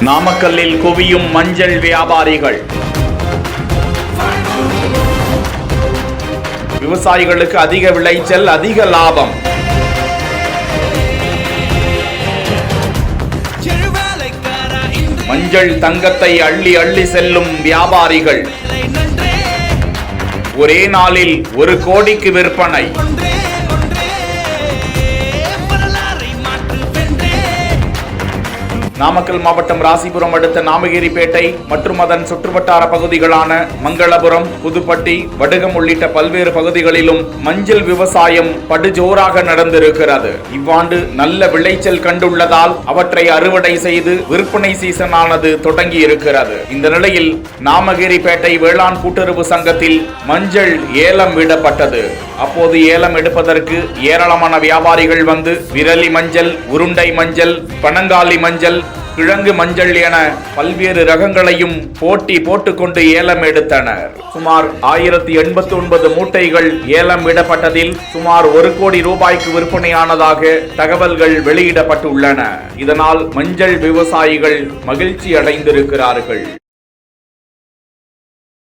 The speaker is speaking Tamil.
நாமக்கல்லில் குவியும் மஞ்சள் வியாபாரிகள். விவசாயிகளுக்கு அதிக விளைச்சல், அதிக லாபம். மஞ்சள் தங்கத்தை அள்ளி அள்ளி செல்லும் வியாபாரிகள். ஒரே நாளில் 1 கோடிக்கு விற்பனை. நாமக்கல் மாவட்டம் ராசிபுரம் அடுத்த நாமகிரிப்பேட்டை மற்றும் அதன் சுற்றுவட்டார பகுதிகளான மங்களபுரம், புதுப்பட்டி, வடுகம் உள்ளிட்ட பல்வேறு பகுதிகளிலும் மஞ்சள் விவசாயம் படுஜோராக நடந்திருக்கிறது. இவ்வாண்டு நல்ல விளைச்சல் கண்டுள்ளதால் அவற்றை அறுவடை செய்து விற்பனை சீசனானது தொடங்கி இருக்கிறது. இந்த நிலையில் நாமகிரிப்பேட்டை வேளாண் கூட்டுறவு சங்கத்தில் மஞ்சள் ஏலம் விடப்பட்டது. அப்போது ஏலம் எடுப்பதற்கு ஏராளமான வியாபாரிகள் வந்து விரலி மஞ்சள், உருண்டை மஞ்சள், பனங்காலி மஞ்சள், கிழங்கு மஞ்சள் என பல்வேறு ரகங்களையும் போட்டி போட்டுக்கொண்டு ஏலம் எடுத்தனர். சுமார் 1089 மூட்டைகள் ஏலம் விடப்பட்டதில் சுமார் 1 கோடி ரூபாய்க்கு விற்பனையானதாக தகவல்கள் வெளியிடப்பட்டுள்ளன. இதனால் மஞ்சள் விவசாயிகள் மகிழ்ச்சி அடைந்திருக்கிறார்கள்.